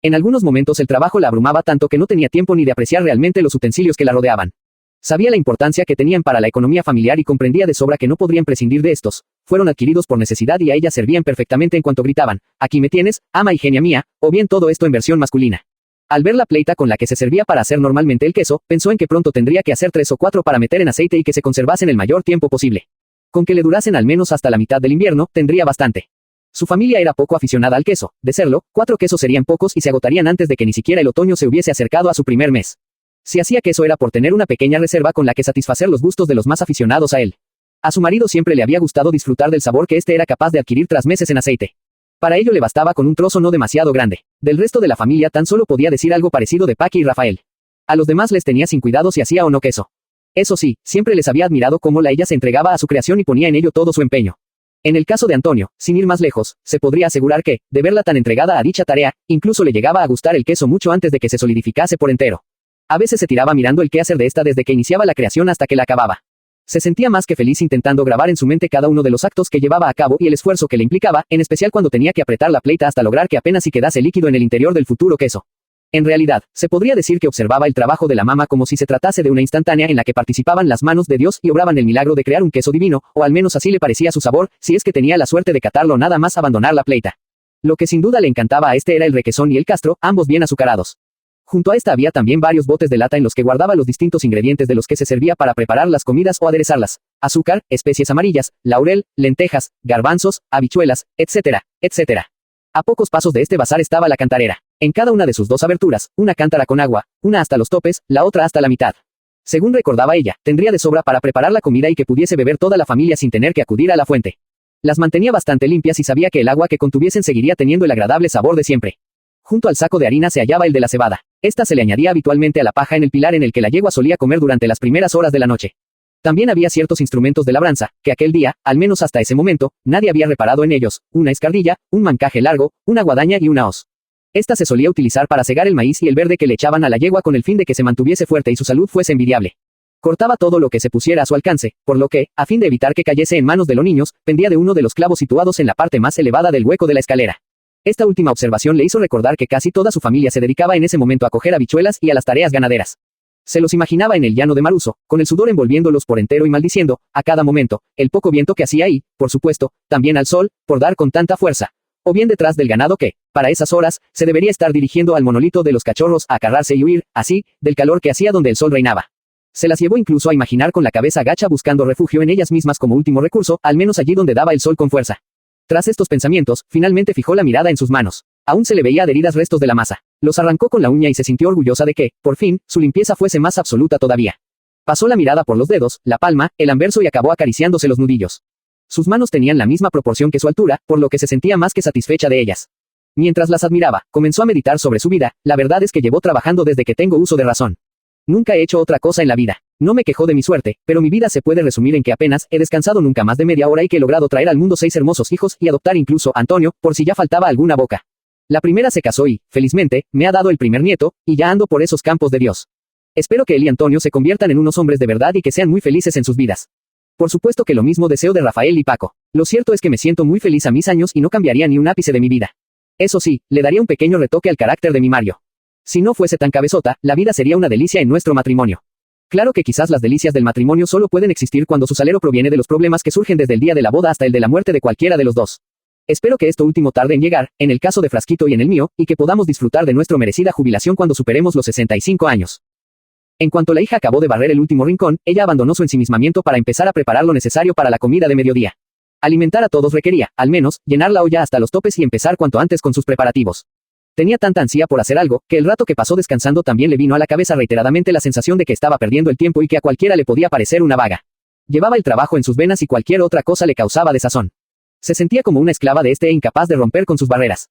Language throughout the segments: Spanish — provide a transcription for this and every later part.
En algunos momentos el trabajo la abrumaba tanto que no tenía tiempo ni de apreciar realmente los utensilios que la rodeaban. Sabía la importancia que tenían para la economía familiar y comprendía de sobra que no podrían prescindir de estos. Fueron adquiridos por necesidad y a ella servían perfectamente en cuanto gritaban, «Aquí me tienes, ama y genia mía», o bien todo esto en versión masculina. Al ver la pleita con la que se servía para hacer normalmente el queso, pensó en que pronto tendría que hacer 3 o 4 para meter en aceite y que se conservasen el mayor tiempo posible. Con que le durasen al menos hasta la mitad del invierno, tendría bastante. Su familia era poco aficionada al queso, de serlo, 4 quesos serían pocos y se agotarían antes de que ni siquiera el otoño se hubiese acercado a su primer mes. Si hacía queso era por tener una pequeña reserva con la que satisfacer los gustos de los más aficionados a él. A su marido siempre le había gustado disfrutar del sabor que éste era capaz de adquirir tras meses en aceite. Para ello le bastaba con un trozo no demasiado grande. Del resto de la familia tan solo podía decir algo parecido de Paqui y Rafael. A los demás les tenía sin cuidado si hacía o no queso. Eso sí, siempre les había admirado cómo ella se entregaba a su creación y ponía en ello todo su empeño. En el caso de Antonio, sin ir más lejos, se podría asegurar que, de verla tan entregada a dicha tarea, incluso le llegaba a gustar el queso mucho antes de que se solidificase por entero. A veces se tiraba mirando el quehacer de esta desde que iniciaba la creación hasta que la acababa. Se sentía más que feliz intentando grabar en su mente cada uno de los actos que llevaba a cabo y el esfuerzo que le implicaba, en especial cuando tenía que apretar la pleita hasta lograr que apenas si quedase líquido en el interior del futuro queso. En realidad, se podría decir que observaba el trabajo de la mama como si se tratase de una instantánea en la que participaban las manos de Dios y obraban el milagro de crear un queso divino, o al menos así le parecía su sabor, si es que tenía la suerte de catarlo nada más abandonar la pleita. Lo que sin duda le encantaba a este era el requesón y el castro, ambos bien azucarados. Junto a esta había también varios botes de lata en los que guardaba los distintos ingredientes de los que se servía para preparar las comidas o aderezarlas: azúcar, especies amarillas, laurel, lentejas, garbanzos, habichuelas, etcétera, etcétera. A pocos pasos de este bazar estaba la cantarera. En cada una de sus 2 aberturas, una cántara con agua, una hasta los topes, la otra hasta la mitad. Según recordaba ella, tendría de sobra para preparar la comida y que pudiese beber toda la familia sin tener que acudir a la fuente. Las mantenía bastante limpias y sabía que el agua que contuviesen seguiría teniendo el agradable sabor de siempre. Junto al saco de harina se hallaba el de la cebada. Esta se le añadía habitualmente a la paja en el pilar en el que la yegua solía comer durante las primeras horas de la noche. También había ciertos instrumentos de labranza, que aquel día, al menos hasta ese momento, nadie había reparado en ellos: una escardilla, un mancaje largo, una guadaña y una hoz. Esta se solía utilizar para segar el maíz y el verde que le echaban a la yegua con el fin de que se mantuviese fuerte y su salud fuese envidiable. Cortaba todo lo que se pusiera a su alcance, por lo que, a fin de evitar que cayese en manos de los niños, pendía de uno de los clavos situados en la parte más elevada del hueco de la escalera. Esta última observación le hizo recordar que casi toda su familia se dedicaba en ese momento a coger habichuelas y a las tareas ganaderas. Se los imaginaba en el llano de Maruso, con el sudor envolviéndolos por entero y maldiciendo, a cada momento, el poco viento que hacía y, por supuesto, también al sol, por dar con tanta fuerza. O bien detrás del ganado que, para esas horas, se debería estar dirigiendo al monolito de los cachorros a acarrarse y huir, así, del calor que hacía donde el sol reinaba. Se las llevó incluso a imaginar con la cabeza gacha buscando refugio en ellas mismas como último recurso, al menos allí donde daba el sol con fuerza. Tras estos pensamientos, finalmente fijó la mirada en sus manos. Aún se le veía adheridas restos de la masa. Los arrancó con la uña y se sintió orgullosa de que, por fin, su limpieza fuese más absoluta todavía. Pasó la mirada por los dedos, la palma, el anverso y acabó acariciándose los nudillos. Sus manos tenían la misma proporción que su altura, por lo que se sentía más que satisfecha de ellas. Mientras las admiraba, comenzó a meditar sobre su vida. La verdad es que llevo trabajando desde que tengo uso de razón. Nunca he hecho otra cosa en la vida. No me quejo de mi suerte, pero mi vida se puede resumir en que apenas he descansado nunca más de media hora y que he logrado traer al mundo 6 hermosos hijos y adoptar incluso a Antonio, por si ya faltaba alguna boca. La primera se casó y, felizmente, me ha dado el primer nieto, y ya ando por esos campos de Dios. Espero que él y Antonio se conviertan en unos hombres de verdad y que sean muy felices en sus vidas. Por supuesto que lo mismo deseo de Rafael y Paco. Lo cierto es que me siento muy feliz a mis años y no cambiaría ni un ápice de mi vida. Eso sí, le daría un pequeño retoque al carácter de mi Mario. Si no fuese tan cabezota, la vida sería una delicia en nuestro matrimonio. Claro que quizás las delicias del matrimonio solo pueden existir cuando su salero proviene de los problemas que surgen desde el día de la boda hasta el de la muerte de cualquiera de los dos. Espero que esto último tarde en llegar, en el caso de Frasquito y en el mío, y que podamos disfrutar de nuestra merecida jubilación cuando superemos los 65 años. En cuanto la hija acabó de barrer el último rincón, ella abandonó su ensimismamiento para empezar a preparar lo necesario para la comida de mediodía. Alimentar a todos requería, al menos, llenar la olla hasta los topes y empezar cuanto antes con sus preparativos. Tenía tanta ansia por hacer algo, que el rato que pasó descansando también le vino a la cabeza reiteradamente la sensación de que estaba perdiendo el tiempo y que a cualquiera le podía parecer una vaga. Llevaba el trabajo en sus venas y cualquier otra cosa le causaba desazón. Se sentía como una esclava de este e incapaz de romper con sus barreras.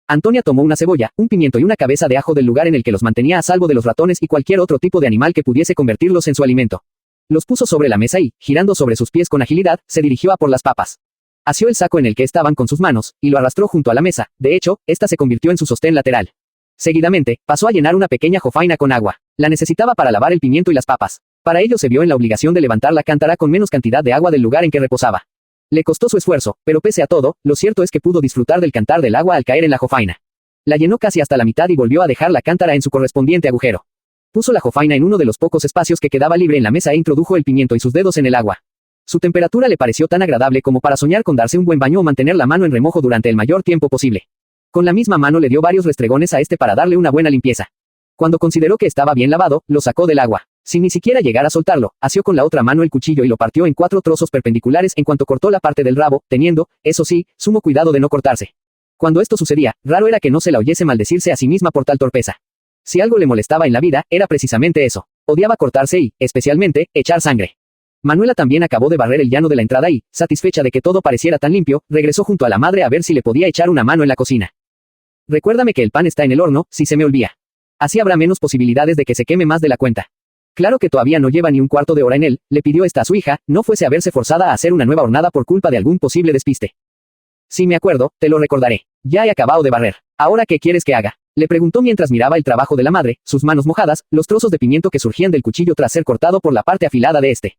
Antonia tomó una cebolla, un pimiento y una cabeza de ajo del lugar en el que los mantenía a salvo de los ratones y cualquier otro tipo de animal que pudiese convertirlos en su alimento. Los puso sobre la mesa y, girando sobre sus pies con agilidad, se dirigió a por las papas. Asió el saco en el que estaban con sus manos, y lo arrastró junto a la mesa. De hecho, esta se convirtió en su sostén lateral. Seguidamente, pasó a llenar una pequeña jofaina con agua. La necesitaba para lavar el pimiento y las papas. Para ello se vio en la obligación de levantar la cántara con menos cantidad de agua del lugar en que reposaba. Le costó su esfuerzo, pero pese a todo, lo cierto es que pudo disfrutar del cantar del agua al caer en la jofaina. La llenó casi hasta la mitad y volvió a dejar la cántara en su correspondiente agujero. Puso la jofaina en uno de los pocos espacios que quedaba libre en la mesa e introdujo el pimiento y sus dedos en el agua. Su temperatura le pareció tan agradable como para soñar con darse un buen baño o mantener la mano en remojo durante el mayor tiempo posible. Con la misma mano le dio varios restregones a este para darle una buena limpieza. Cuando consideró que estaba bien lavado, lo sacó del agua. Sin ni siquiera llegar a soltarlo, asió con la otra mano el cuchillo y lo partió en 4 trozos perpendiculares en cuanto cortó la parte del rabo, teniendo, eso sí, sumo cuidado de no cortarse. Cuando esto sucedía, raro era que no se la oyese maldecirse a sí misma por tal torpeza. Si algo le molestaba en la vida, era precisamente eso. Odiaba cortarse y, especialmente, echar sangre. Manuela también acabó de barrer el llano de la entrada y, satisfecha de que todo pareciera tan limpio, regresó junto a la madre a ver si le podía echar una mano en la cocina. Recuérdame que el pan está en el horno, si se me olvida. Así habrá menos posibilidades de que se queme más de la cuenta. Claro que todavía no lleva ni un cuarto de hora en él, le pidió esta a su hija, no fuese a verse forzada a hacer una nueva hornada por culpa de algún posible despiste. Si me acuerdo, te lo recordaré. Ya he acabado de barrer. ¿Ahora qué quieres que haga? Le preguntó mientras miraba el trabajo de la madre, sus manos mojadas, los trozos de pimiento que surgían del cuchillo tras ser cortado por la parte afilada de este.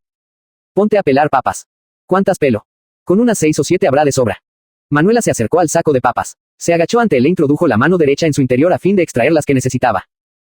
Ponte a pelar papas. ¿Cuántas pelo? Con unas 6 o 7 habrá de sobra. Manuela se acercó al saco de papas. Se agachó ante él e introdujo la mano derecha en su interior a fin de extraer las que necesitaba.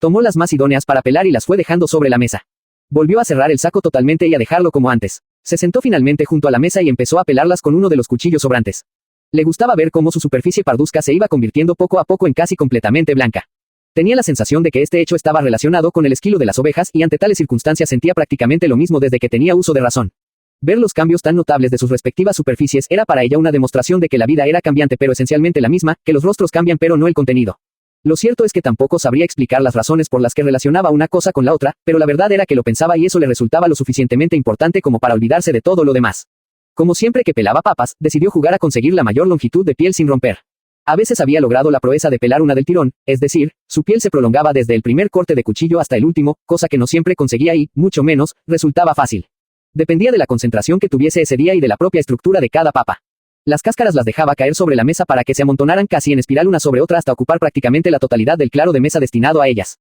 Tomó las más idóneas para pelar y las fue dejando sobre la mesa. Volvió a cerrar el saco totalmente y a dejarlo como antes. Se sentó finalmente junto a la mesa y empezó a pelarlas con uno de los cuchillos sobrantes. Le gustaba ver cómo su superficie parduzca se iba convirtiendo poco a poco en casi completamente blanca. Tenía la sensación de que este hecho estaba relacionado con el esquilo de las ovejas y ante tales circunstancias sentía prácticamente lo mismo desde que tenía uso de razón. Ver los cambios tan notables de sus respectivas superficies era para ella una demostración de que la vida era cambiante pero esencialmente la misma, que los rostros cambian pero no el contenido. Lo cierto es que tampoco sabría explicar las razones por las que relacionaba una cosa con la otra, pero la verdad era que lo pensaba y eso le resultaba lo suficientemente importante como para olvidarse de todo lo demás. Como siempre que pelaba papas, decidió jugar a conseguir la mayor longitud de piel sin romper. A veces había logrado la proeza de pelar una del tirón, es decir, su piel se prolongaba desde el primer corte de cuchillo hasta el último, cosa que no siempre conseguía y, mucho menos, resultaba fácil. Dependía de la concentración que tuviese ese día y de la propia estructura de cada papa. Las cáscaras las dejaba caer sobre la mesa para que se amontonaran casi en espiral una sobre otra hasta ocupar prácticamente la totalidad del claro de mesa destinado a ellas.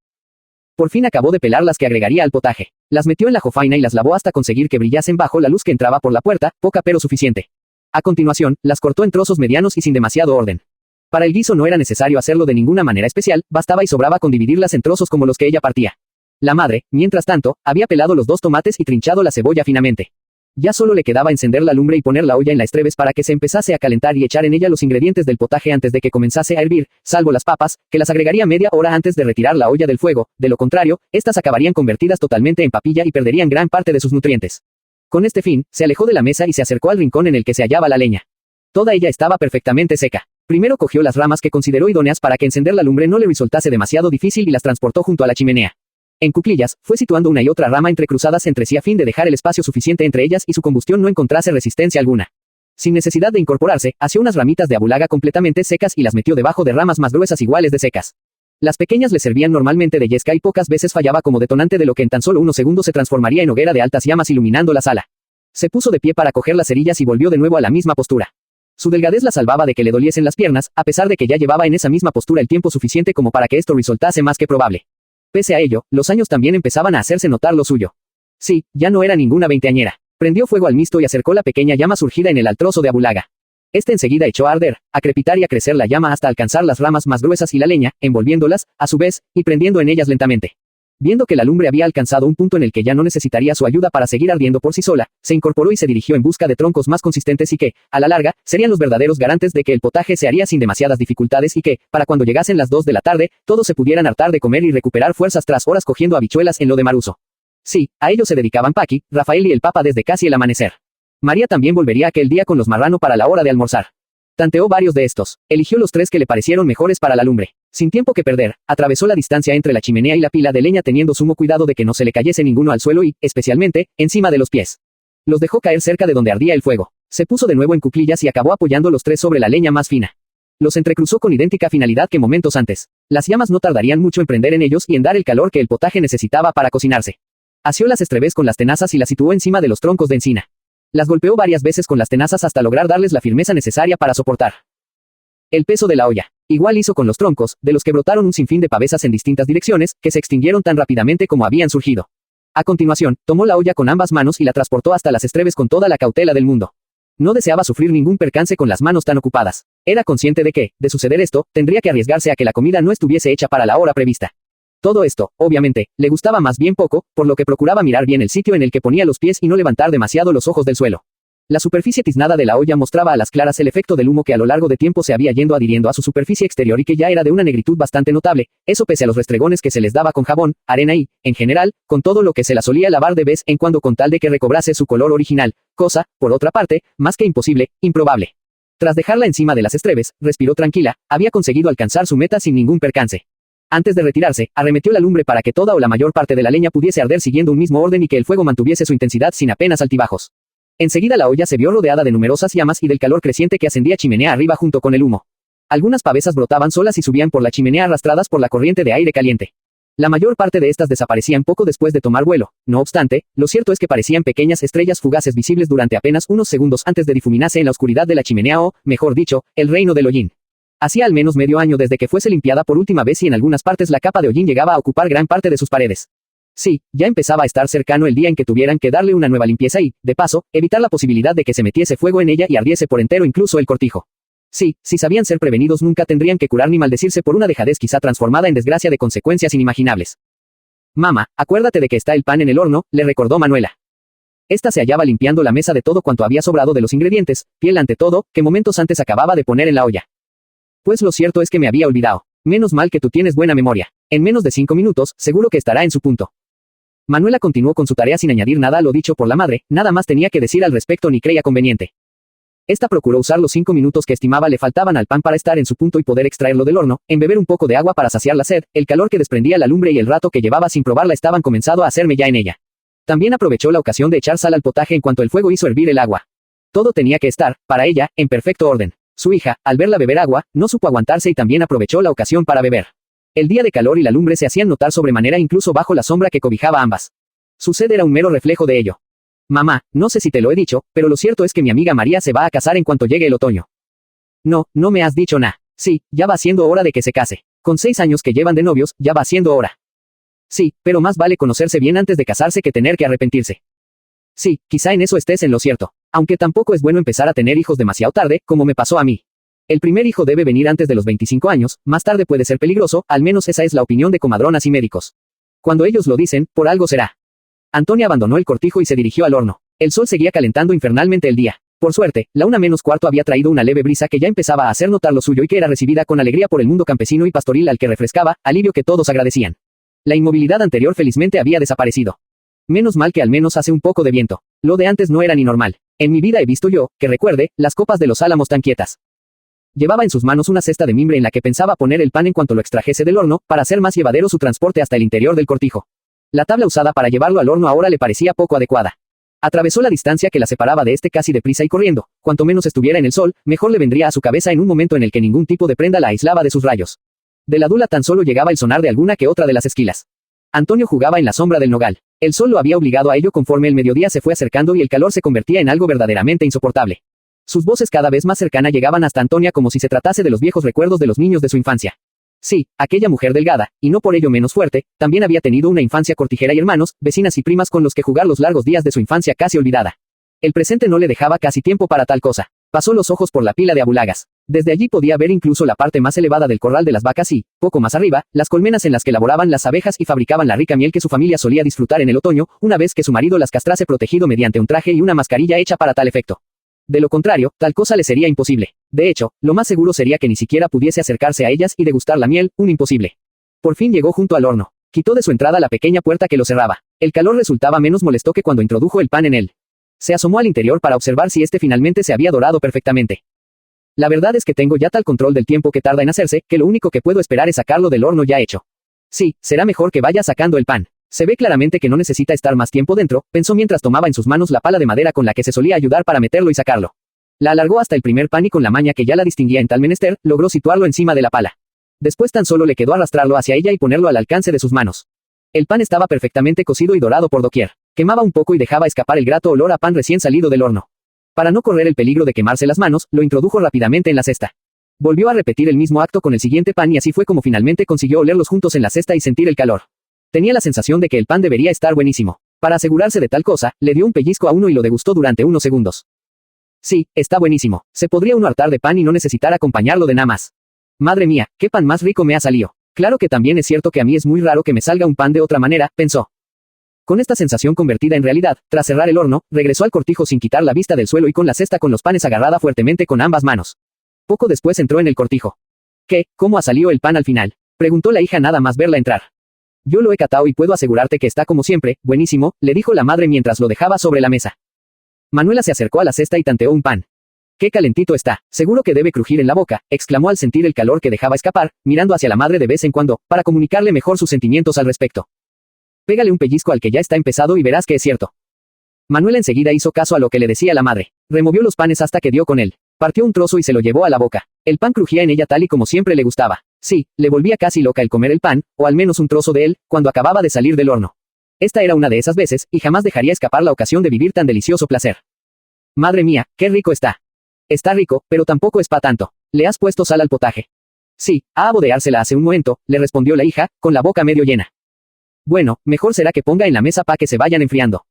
Por fin acabó de pelar las que agregaría al potaje. Las metió en la jofaina y las lavó hasta conseguir que brillasen bajo la luz que entraba por la puerta, poca pero suficiente. A continuación, las cortó en trozos medianos y sin demasiado orden. Para el guiso no era necesario hacerlo de ninguna manera especial, bastaba y sobraba con dividirlas en trozos como los que ella partía. La madre, mientras tanto, había pelado los 2 tomates y trinchado la cebolla finamente. Ya solo le quedaba encender la lumbre y poner la olla en la estreves para que se empezase a calentar y echar en ella los ingredientes del potaje antes de que comenzase a hervir, salvo las papas, que las agregaría media hora antes de retirar la olla del fuego, de lo contrario, estas acabarían convertidas totalmente en papilla y perderían gran parte de sus nutrientes. Con este fin, se alejó de la mesa y se acercó al rincón en el que se hallaba la leña. Toda ella estaba perfectamente seca. Primero cogió las ramas que consideró idóneas para que encender la lumbre no le resultase demasiado difícil y las transportó junto a la chimenea. En cuclillas, fue situando una y otra rama entrecruzadas entre sí a fin de dejar el espacio suficiente entre ellas y su combustión no encontrase resistencia alguna. Sin necesidad de incorporarse, asió unas ramitas de abulaga completamente secas y las metió debajo de ramas más gruesas iguales de secas. Las pequeñas le servían normalmente de yesca y pocas veces fallaba como detonante de lo que en tan solo unos segundos se transformaría en hoguera de altas llamas iluminando la sala. Se puso de pie para coger las cerillas y volvió de nuevo a la misma postura. Su delgadez la salvaba de que le doliesen las piernas, a pesar de que ya llevaba en esa misma postura el tiempo suficiente como para que esto resultase más que probable. Pese a ello, los años también empezaban a hacerse notar lo suyo. Sí, ya no era ninguna veinteañera. Prendió fuego al misto y acercó la pequeña llama surgida en el altrozo de abulaga. Este enseguida echó a arder, a crepitar y a crecer la llama hasta alcanzar las ramas más gruesas y la leña, envolviéndolas, a su vez, y prendiendo en ellas lentamente. Viendo que la lumbre había alcanzado un punto en el que ya no necesitaría su ayuda para seguir ardiendo por sí sola, se incorporó y se dirigió en busca de troncos más consistentes y que, a la larga, serían los verdaderos garantes de que el potaje se haría sin demasiadas dificultades y que, para cuando llegasen las 2 de la tarde, todos se pudieran hartar de comer y recuperar fuerzas tras horas cogiendo habichuelas en lo de Maruso. Sí, a ello se dedicaban Paqui, Rafael y el Papa desde casi el amanecer. María también volvería aquel día con los marrano para la hora de almorzar. Tanteó varios de estos, eligió los 3 que le parecieron mejores para la lumbre. Sin tiempo que perder, atravesó la distancia entre la chimenea y la pila de leña teniendo sumo cuidado de que no se le cayese ninguno al suelo y, especialmente, encima de los pies. Los dejó caer cerca de donde ardía el fuego. Se puso de nuevo en cuclillas y acabó apoyando los 3 sobre la leña más fina. Los entrecruzó con idéntica finalidad que momentos antes. Las llamas no tardarían mucho en prender en ellos y en dar el calor que el potaje necesitaba para cocinarse. Asió las estrebés con las tenazas y las situó encima de los troncos de encina. Las golpeó varias veces con las tenazas hasta lograr darles la firmeza necesaria para soportar el peso de la olla. Igual hizo con los troncos, de los que brotaron un sinfín de pavesas en distintas direcciones, que se extinguieron tan rápidamente como habían surgido. A continuación, tomó la olla con ambas manos y la transportó hasta las estrebes con toda la cautela del mundo. No deseaba sufrir ningún percance con las manos tan ocupadas. Era consciente de que, de suceder esto, tendría que arriesgarse a que la comida no estuviese hecha para la hora prevista. Todo esto, obviamente, le gustaba más bien poco, por lo que procuraba mirar bien el sitio en el que ponía los pies y no levantar demasiado los ojos del suelo. La superficie tiznada de la olla mostraba a las claras el efecto del humo que a lo largo de tiempo se había yendo adhiriendo a su superficie exterior y que ya era de una negritud bastante notable, eso pese a los restregones que se les daba con jabón, arena y, en general, con todo lo que se la solía lavar de vez en cuando con tal de que recobrase su color original, cosa, por otra parte, más que imposible, improbable. Tras dejarla encima de las estrebes, respiró tranquila, había conseguido alcanzar su meta sin ningún percance. Antes de retirarse, arremetió la lumbre para que toda o la mayor parte de la leña pudiese arder siguiendo un mismo orden y que el fuego mantuviese su intensidad sin apenas altibajos. Enseguida la olla se vio rodeada de numerosas llamas y del calor creciente que ascendía chimenea arriba junto con el humo. Algunas pavesas brotaban solas y subían por la chimenea arrastradas por la corriente de aire caliente. La mayor parte de estas desaparecían poco después de tomar vuelo, no obstante, lo cierto es que parecían pequeñas estrellas fugaces visibles durante apenas unos segundos antes de difuminarse en la oscuridad de la chimenea o, mejor dicho, el reino del hollín. Hacía al menos medio año desde que fuese limpiada por última vez y en algunas partes la capa de hollín llegaba a ocupar gran parte de sus paredes. Sí, ya empezaba a estar cercano el día en que tuvieran que darle una nueva limpieza y, de paso, evitar la posibilidad de que se metiese fuego en ella y ardiese por entero incluso el cortijo. Sí, si sabían ser prevenidos nunca tendrían que curar ni maldecirse por una dejadez quizá transformada en desgracia de consecuencias inimaginables. Mamá, acuérdate de que está el pan en el horno, le recordó Manuela. Esta se hallaba limpiando la mesa de todo cuanto había sobrado de los ingredientes, piel ante todo, que momentos antes acababa de poner en la olla. Pues lo cierto es que me había olvidado. Menos mal que tú tienes buena memoria. En menos de 5 minutos, seguro que estará en su punto. Manuela continuó con su tarea sin añadir nada a lo dicho por la madre, nada más tenía que decir al respecto ni creía conveniente. Esta procuró usar los 5 minutos que estimaba le faltaban al pan para estar en su punto y poder extraerlo del horno, en beber un poco de agua para saciar la sed, el calor que desprendía la lumbre y el rato que llevaba sin probarla estaban comenzando a hacerme ya en ella. También aprovechó la ocasión de echar sal al potaje en cuanto el fuego hizo hervir el agua. Todo tenía que estar, para ella, en perfecto orden. Su hija, al verla beber agua, no supo aguantarse y también aprovechó la ocasión para beber. El día de calor y la lumbre se hacían notar sobremanera incluso bajo la sombra que cobijaba ambas. Su sed era un mero reflejo de ello. Mamá, no sé si te lo he dicho, pero lo cierto es que mi amiga María se va a casar en cuanto llegue el otoño. No, no me has dicho nada. Sí, ya va siendo hora de que se case. Con 6 años que llevan de novios, ya va siendo hora. Sí, pero más vale conocerse bien antes de casarse que tener que arrepentirse. Sí, quizá en eso estés en lo cierto. Aunque tampoco es bueno empezar a tener hijos demasiado tarde, como me pasó a mí. El primer hijo debe venir antes de los 25 años, más tarde puede ser peligroso, al menos esa es la opinión de comadronas y médicos. Cuando ellos lo dicen, por algo será. Antonia abandonó el cortijo y se dirigió al horno. El sol seguía calentando infernalmente el día. Por suerte, la 1:45 había traído una leve brisa que ya empezaba a hacer notar lo suyo y que era recibida con alegría por el mundo campesino y pastoril al que refrescaba, alivio que todos agradecían. La inmovilidad anterior felizmente había desaparecido. Menos mal que al menos hace un poco de viento. Lo de antes no era ni normal. En mi vida he visto yo, que recuerde, las copas de los álamos tan quietas. Llevaba en sus manos una cesta de mimbre en la que pensaba poner el pan en cuanto lo extrajese del horno, para hacer más llevadero su transporte hasta el interior del cortijo. La tabla usada para llevarlo al horno ahora le parecía poco adecuada. Atravesó la distancia que la separaba de este casi deprisa y corriendo. Cuanto menos estuviera en el sol, mejor le vendría a su cabeza en un momento en el que ningún tipo de prenda la aislaba de sus rayos. De la dula tan solo llegaba el sonar de alguna que otra de las esquilas. Antonio jugaba en la sombra del nogal. El sol lo había obligado a ello conforme el mediodía se fue acercando y el calor se convertía en algo verdaderamente insoportable. Sus voces cada vez más cercanas llegaban hasta Antonia como si se tratase de los viejos recuerdos de los niños de su infancia. Sí, aquella mujer delgada, y no por ello menos fuerte, también había tenido una infancia cortijera y hermanos, vecinas y primas con los que jugar los largos días de su infancia casi olvidada. El presente no le dejaba casi tiempo para tal cosa. Pasó los ojos por la pila de abulagas. Desde allí podía ver incluso la parte más elevada del corral de las vacas y, poco más arriba, las colmenas en las que laboraban las abejas y fabricaban la rica miel que su familia solía disfrutar en el otoño, una vez que su marido las castrase protegido mediante un traje y una mascarilla hecha para tal efecto. De lo contrario, tal cosa le sería imposible. De hecho, lo más seguro sería que ni siquiera pudiese acercarse a ellas y degustar la miel, un imposible. Por fin llegó junto al horno. Quitó de su entrada la pequeña puerta que lo cerraba. El calor resultaba menos molesto que cuando introdujo el pan en él. Se asomó al interior para observar si este finalmente se había dorado perfectamente. La verdad es que tengo ya tal control del tiempo que tarda en hacerse, que lo único que puedo esperar es sacarlo del horno ya hecho. Sí, será mejor que vaya sacando el pan. Se ve claramente que no necesita estar más tiempo dentro, pensó mientras tomaba en sus manos la pala de madera con la que se solía ayudar para meterlo y sacarlo. La alargó hasta el primer pan y con la maña que ya la distinguía en tal menester, logró situarlo encima de la pala. Después tan solo le quedó arrastrarlo hacia ella y ponerlo al alcance de sus manos. El pan estaba perfectamente cocido y dorado por doquier. Quemaba un poco y dejaba escapar el grato olor a pan recién salido del horno. Para no correr el peligro de quemarse las manos, lo introdujo rápidamente en la cesta. Volvió a repetir el mismo acto con el siguiente pan y así fue como finalmente consiguió olerlos juntos en la cesta y sentir el calor. Tenía la sensación de que el pan debería estar buenísimo. Para asegurarse de tal cosa, le dio un pellizco a uno y lo degustó durante unos segundos. Sí, está buenísimo. Se podría uno hartar de pan y no necesitar acompañarlo de nada más. Madre mía, qué pan más rico me ha salido. Claro que también es cierto que a mí es muy raro que me salga un pan de otra manera, pensó. Con esta sensación convertida en realidad, tras cerrar el horno, regresó al cortijo sin quitar la vista del suelo y con la cesta con los panes agarrada fuertemente con ambas manos. Poco después entró en el cortijo. ¿Qué? ¿Cómo ha salido el pan al final? Preguntó la hija nada más verla entrar. Yo lo he catado y puedo asegurarte que está como siempre, buenísimo, le dijo la madre mientras lo dejaba sobre la mesa. Manuela se acercó a la cesta y tanteó un pan. ¡Qué calentito está! Seguro que debe crujir en la boca, exclamó al sentir el calor que dejaba escapar, mirando hacia la madre de vez en cuando, para comunicarle mejor sus sentimientos al respecto. Pégale un pellizco al que ya está empezado y verás que es cierto. Manuela enseguida hizo caso a lo que le decía la madre. Removió los panes hasta que dio con él. Partió un trozo y se lo llevó a la boca. El pan crujía en ella tal y como siempre le gustaba. Sí, le volvía casi loca el comer el pan, o al menos un trozo de él, cuando acababa de salir del horno. Esta era una de esas veces, y jamás dejaría escapar la ocasión de vivir tan delicioso placer. Madre mía, qué rico está. Está rico, pero tampoco es pa' tanto. ¿Le has puesto sal al potaje? Sí, a abodeársela hace un momento, le respondió la hija, con la boca medio llena. Bueno, mejor será que ponga en la mesa pa' que se vayan enfriando.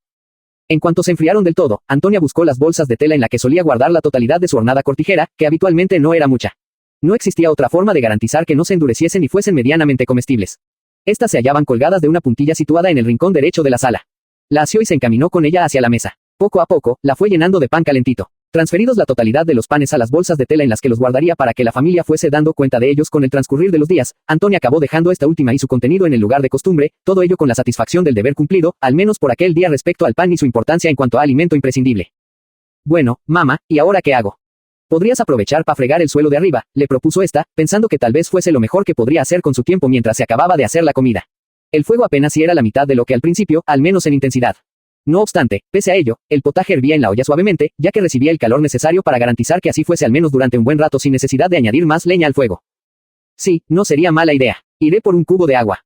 En cuanto se enfriaron del todo, Antonia buscó las bolsas de tela en la que solía guardar la totalidad de su hornada cortijera, que habitualmente no era mucha. No existía otra forma de garantizar que no se endureciesen y fuesen medianamente comestibles. Estas se hallaban colgadas de una puntilla situada en el rincón derecho de la sala. La asió y se encaminó con ella hacia la mesa. Poco a poco, la fue llenando de pan calentito. Transferidos la totalidad de los panes a las bolsas de tela en las que los guardaría para que la familia fuese dando cuenta de ellos con el transcurrir de los días, Antonia acabó dejando esta última y su contenido en el lugar de costumbre, todo ello con la satisfacción del deber cumplido, al menos por aquel día respecto al pan y su importancia en cuanto a alimento imprescindible. Bueno, mamá, ¿y ahora qué hago? Podrías aprovechar para fregar el suelo de arriba, le propuso esta, pensando que tal vez fuese lo mejor que podría hacer con su tiempo mientras se acababa de hacer la comida. El fuego apenas si era la mitad de lo que al principio, al menos en intensidad. No obstante, pese a ello, el potaje hervía en la olla suavemente, ya que recibía el calor necesario para garantizar que así fuese al menos durante un buen rato sin necesidad de añadir más leña al fuego. Sí, no sería mala idea. Iré por un cubo de agua.